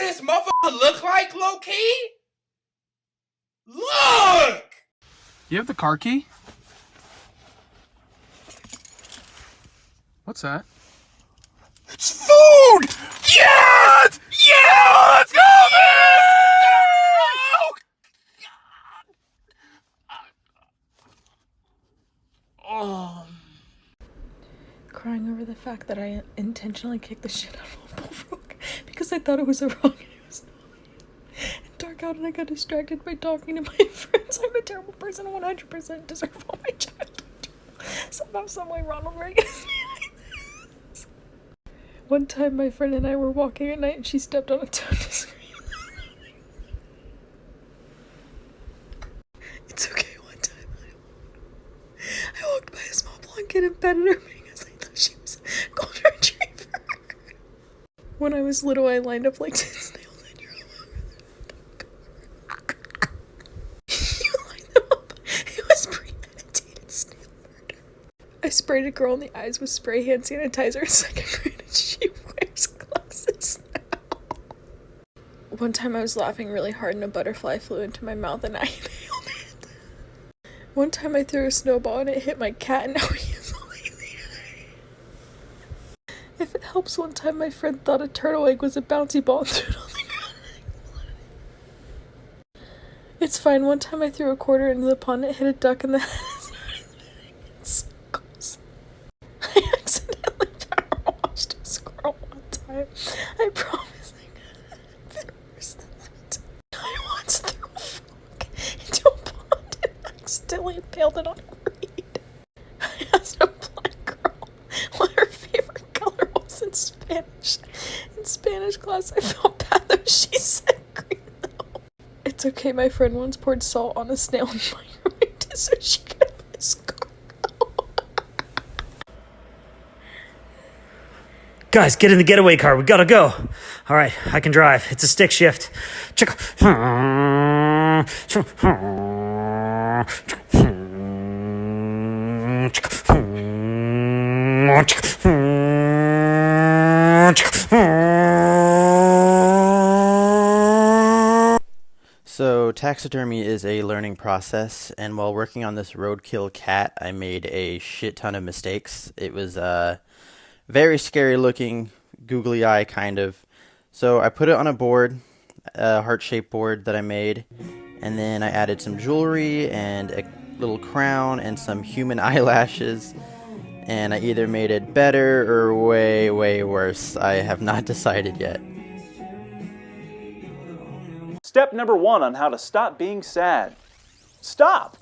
this motherfucker look like, low-key? Look! You have the car key? What's that? It's food! Yes! Yeah! Let's go, man! Oh. Crying over the fact that I intentionally kicked the shit out of a bullfrog because I thought it was a rock and it was not. It dark out and I got distracted by talking to my friends. I'm a terrible person and 100% deserve all my childhood. Somehow, someway, Ronald Reagan is behind this. One time, my friend and I were walking at night and she stepped on a toe to scream. It's okay. One time, I walked by a small blonde kid and petted her because I thought she was a golden retriever. When I was little, I lined up like 10 snails in your You lined them up. It was premeditated snail murder. I sprayed a girl in the eyes with spray hand sanitizer in second grade and she wears glasses now. One time I was laughing really hard and a butterfly flew into my mouth and I inhaled it. One time I threw a snowball and it hit my cat and now he is holding the eye. If it helps, one time my friend thought a turtle egg was a bouncy ball and threw it on the ground. It's fine. One time I threw a quarter into the pond and it hit a duck in the head and started spinning in circles. I accidentally power washed a squirrel one time. I promise I could have been worse than that. I once threw a frog into a pond and accidentally impaled it on a reed. I asked a blind girl what her favorite color was in Spanish. In Spanish class, I felt bad though. She said green though. It's okay, my friend once poured salt on a snail and microwaved it so she could have a escargot. Guys, get in the getaway car. We gotta go. All right, I can drive. It's a stick shift. So taxidermy is a learning process, and while working on this roadkill cat, I made a shit ton of mistakes. It was very scary looking, googly eye kind of. So I put it on a board, a heart-shaped board that I made, and then I added some jewelry and a little crown and some human eyelashes, and I either made it better or way, way worse. I have not decided yet. Step number 1 on how to stop being sad. Stop!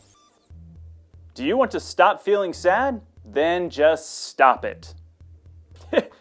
Do you want to stop feeling sad? Then just stop it.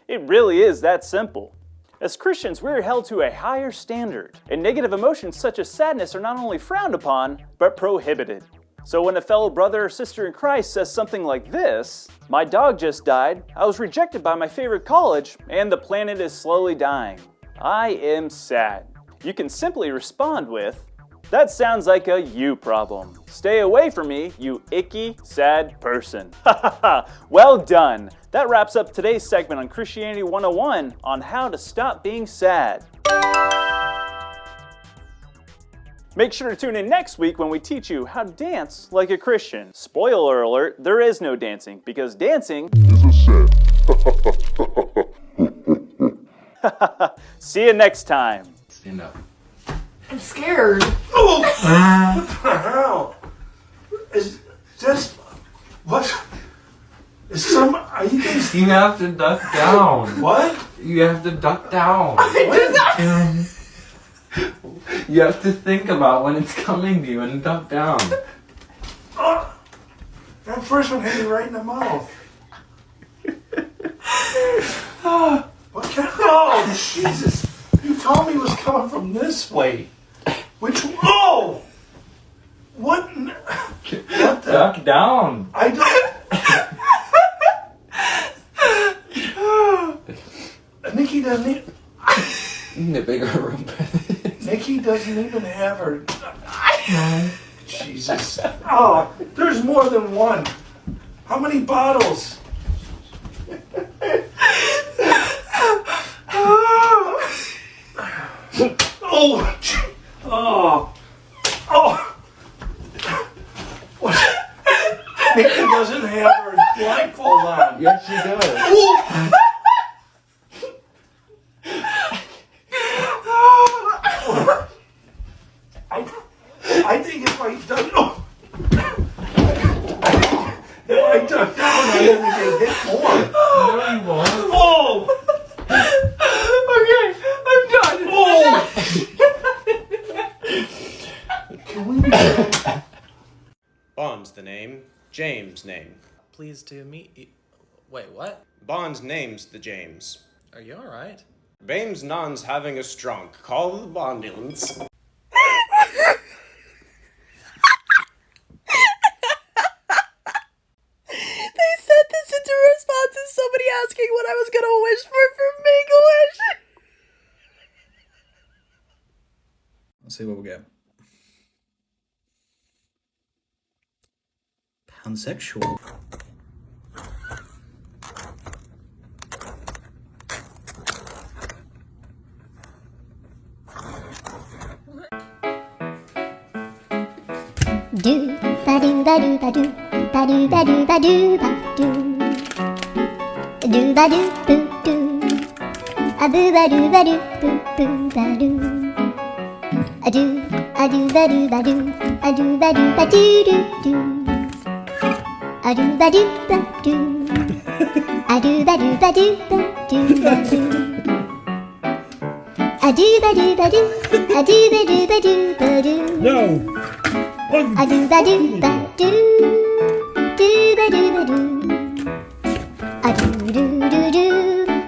It really is that simple. As Christians, we are held to a higher standard, and negative emotions such as sadness are not only frowned upon, but prohibited. So when a fellow brother or sister in Christ says something like this, "My dog just died, I was rejected by my favorite college, and the planet is slowly dying. I am sad." You can simply respond with, "That sounds like a you problem. Stay away from me, you icky, sad person." Well done. That wraps up today's segment on Christianity 101 on how to stop being sad. Make sure to tune in next week when we teach you how to dance like a Christian. Spoiler alert, there is no dancing because dancing is a sin. See you next time. Stand up. I'm scared. Oh! What the hell? Is this... What? Is some... Are you guys... You have to duck down. What? You have to duck down. What? You have to think about when it's coming to you and duck down. Oh, that first one hit me right in the mouth. What kind of... Oh, Jesus. You told me it was coming from this way. Which... Oh! What the... Duck down. I don't... Nikki doesn't even... The bigger room. Nikki doesn't even have her... Jesus. Oh, there's more than one. How many bottles? Oh, oh, oh. What? Nikki doesn't have her blindfold on. Yes, she does. Oh. I think if I duck, if I duck down, I'm gonna get hit more. No, you won't. Oh. Okay, I'm done. Oh. Can we be Bond's the name, James name. Pleased to meet you. Wait, what? Bond's name's the James. Are you alright? Bames non's having a strunk. Call the Bondulance. They sent this into response to somebody asking what I was gonna wish for Make-A-Wish. Let's see what we get. Pansexual. Do ba do ba do ba do ba do ba do ba do ba do do ba do boo do a boo ba do ba do boo boo ba do a do ba do ba do a do ba do ba do do do a do ba do ba do a do ba do ba do ba do ba do a do ba do ba do a do ba do ba do ba do. No. A do ba do ba do do ba do ba do a do do do do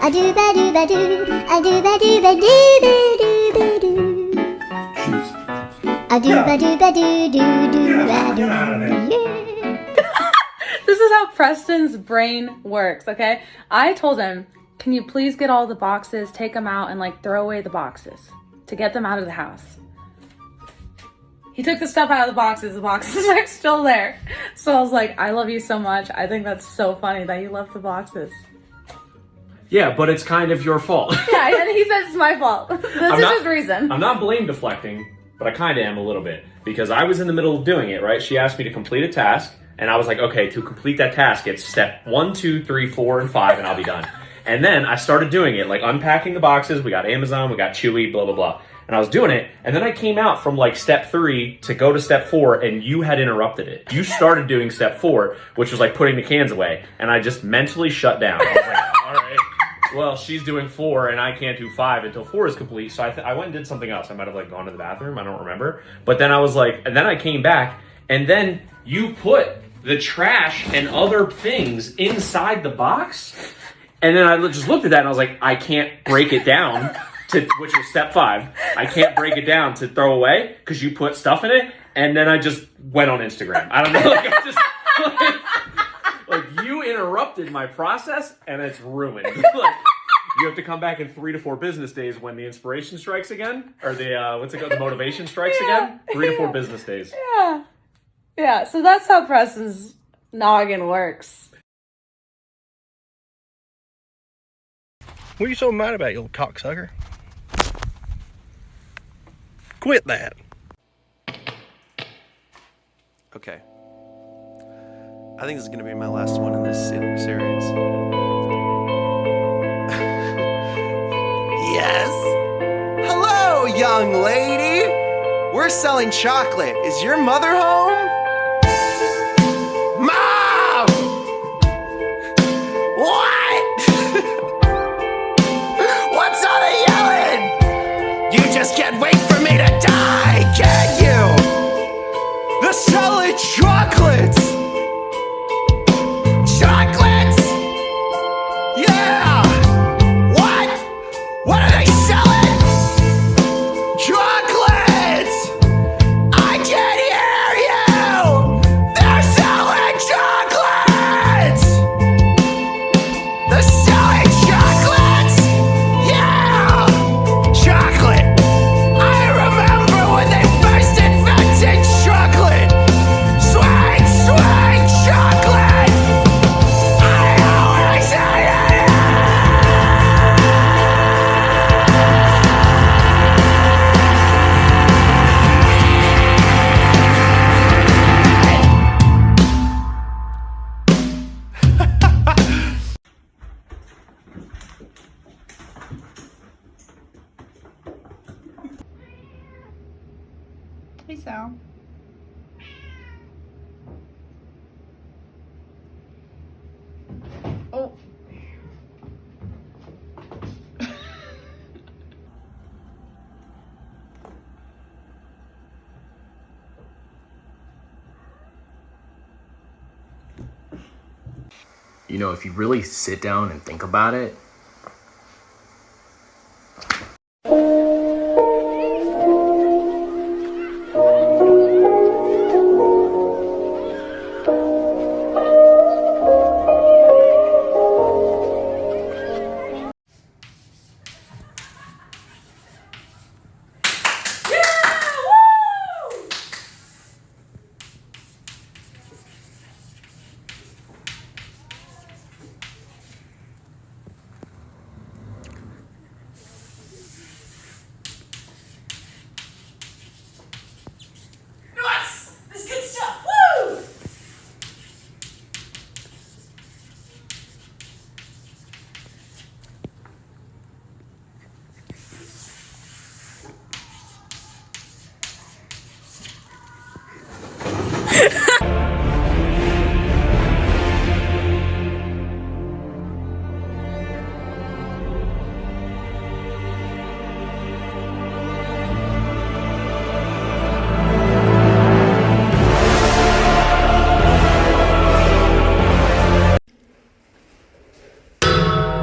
a do ba do ba do a do ba do ba do ba do ba do a do ba do ba do do do ba do. This is how Preston's brain works, okay? I told him, can you please get all the boxes, take them out, and like throw away the boxes to get them out of the house. He took the stuff out of the boxes are still there. So I was like, I love you so much. I think that's so funny that you left the boxes. Yeah, but it's kind of your fault. Yeah, and he said it's my fault. This is his reason. I'm not blame deflecting, but I kind of am a little bit. Because I was in the middle of doing it, right? She asked me to complete a task, and I was like, okay, to complete that task, it's step 1, 2, 3, 4, and 5, and I'll be done. And then I started doing it, like unpacking the boxes. We got Amazon, we got Chewy, blah, blah, blah. And I was doing it, and then I came out from like step 3 to go to step 4, and you had interrupted it. You started doing step 4, which was like putting the cans away, and I just mentally shut down. I was like, all right, well, she's doing 4, and I can't do 5 until 4 is complete. So I went and did something else. I might have like gone to the bathroom. I don't remember. But then I was like, and then I came back, and then you put the trash and other things inside the box, and then I just looked at that, and I was like, I can't break it down. Which was step 5. I can't break it down to throw away because you put stuff in it, and then I just went on Instagram. I don't know, like I just like you interrupted my process, and it's ruined. Like, you have to come back in 3 to 4 business days when the inspiration strikes again, or the what's it called, the motivation strikes again. 3 to 4 business days. Yeah. So that's how Preston's noggin works. What are you so mad about, you little cocksucker? Quit that. Okay. I think this is going to be my last one in this series. Yes? Hello, young lady! We're selling chocolate. Is your mother home? Mom! What? What's all the yelling? You just can't wait for me to die, can you? They're selling chocolates! Chocolates! Yeah! What? What are they selling? Chocolates! I can't hear you! They're selling chocolates! They're selling chocolates! Yeah! Chocolate! I remember when they first invented chocolate! Swag, swag! Hey, Sal. Oh. You know, if you really sit down and think about it,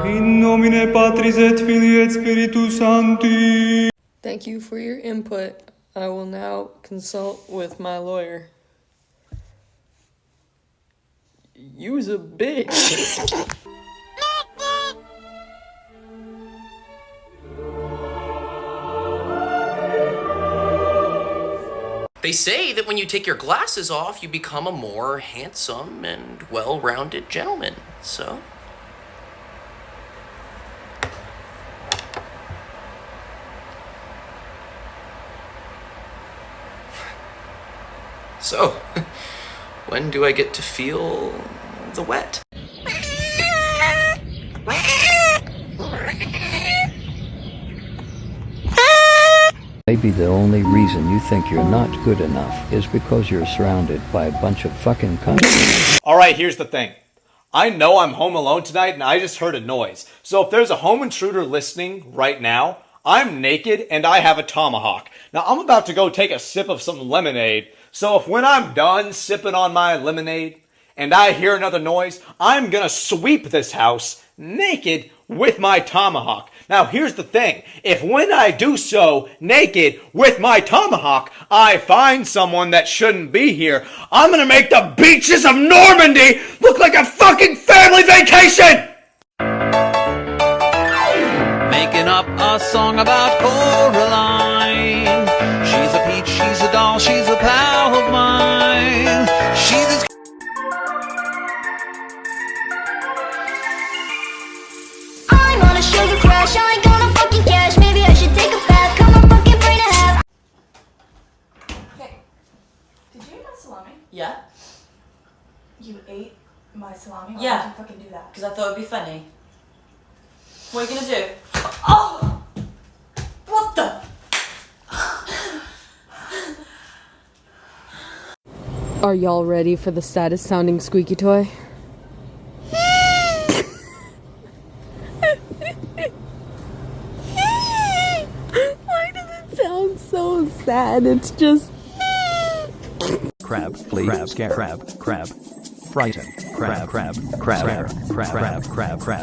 In nomine Patris et Filii et Spiritus Sancti. Thank you for your input. I will now consult with my lawyer. You's a bitch. They say that when you take your glasses off, you become a more handsome and well-rounded gentleman. So? So, when do I get to feel the wet? Maybe the only reason you think you're not good enough is because you're surrounded by a bunch of fucking cunts. Alright, here's the thing. I know I'm home alone tonight and I just heard a noise. So if there's a home intruder listening right now, I'm naked and I have a tomahawk. Now I'm about to go take a sip of some lemonade. So if when I'm done sipping on my lemonade and I hear another noise, I'm gonna sweep this house naked with my tomahawk. Now here's the thing, if when I do so naked with my tomahawk, I find someone that shouldn't be here, I'm gonna make the beaches of Normandy look like a fucking family vacation! Making up a song about Coraline. She's a peach, she's a doll, she's a pal of mine. She's as I'm on a sugar crash, I ain't gonna fucking cash. Maybe I should take a bath, come on fucking brain to have. Hey, did you eat my salami? Yeah. You ate my salami? Why Yeah. did you fucking do that? Because I thought it'd be funny. What are you gonna do? Oh! What the? Are y'all ready for the saddest sounding squeaky toy? Why does it sound so sad? It's just Crab, please. Crab, scare. Crab. Frighten. Crab. Crab, and scare. And crab.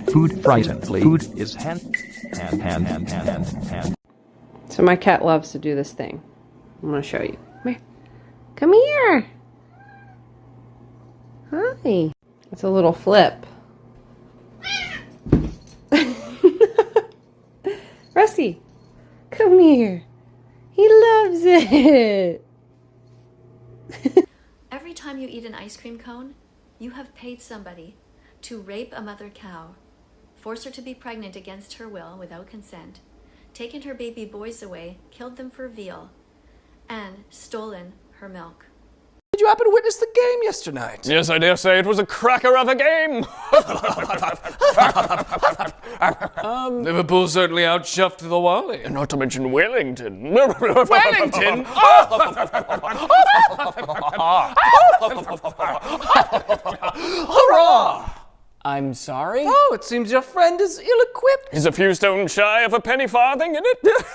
Food, frighten, please. Food is hand. So my cat loves to do this thing. I'm gonna show you. Come here. Come here. Hi. It's a little flip. Rusty, come here. He loves it. Every time you eat an ice cream cone, you have paid somebody to rape a mother cow, force her to be pregnant against her will without consent, taken her baby boys away, killed them for veal, and stolen her milk. Did you you happen to witness the game yesterday? Yes, I dare say it was a cracker of a game. Liverpool certainly outshuffled the Wally. And not to mention Wellington. Wellington? Hurrah! I'm sorry? Oh, it seems your friend is ill-equipped. He's a few stones shy of a penny farthing in it.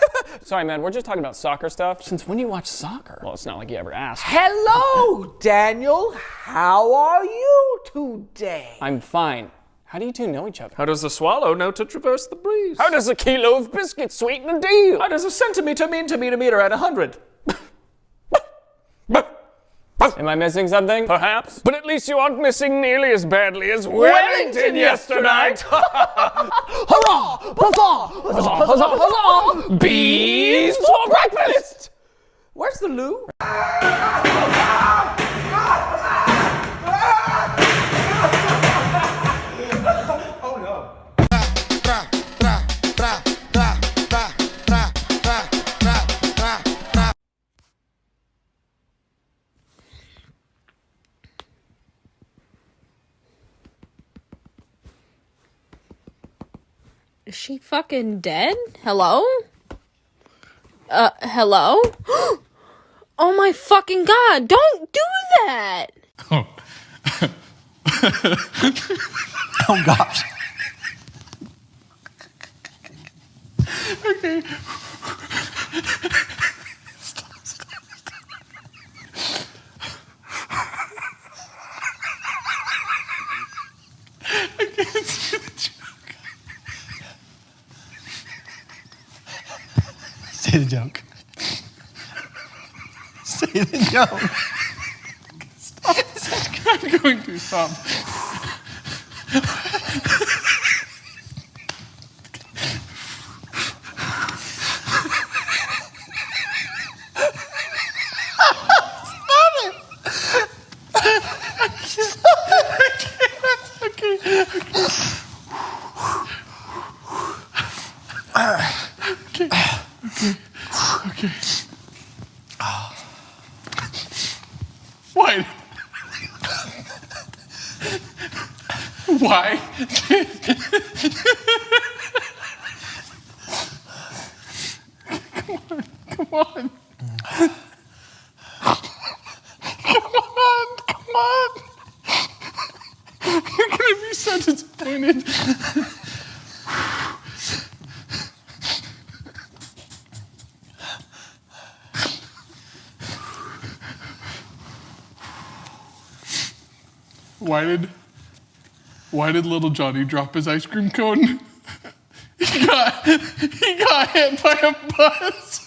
Sorry, man, we're just talking about soccer stuff. Since when do you watch soccer? Well, it's not like you ever asked. Hello, Daniel. How are you today? I'm fine. How do you two know each other? How does a swallow know to traverse the breeze? How does a kilo of biscuits sweeten a deal? How does a centimeter mean to meet a meter at 100? Am I missing something? Perhaps. But at least you aren't missing nearly as badly as Wellington yesterday. Hurrah! Huzzah! Huzzah! Huzzah! Huzzah! Bees for breakfast! Where's the loo? Oh no. Is she fucking dead? Hello? Hello? Oh my fucking god, don't do that! Oh. Oh gosh. Okay. I can't see the joke. Say the joke. Say the joke. Stop. I'm going to stop. Okay. What? Why? Come on. Come on. You're gonna be so disappointed. Why did little Johnny drop his ice cream cone? He got hit by a bus.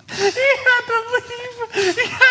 He had to leave.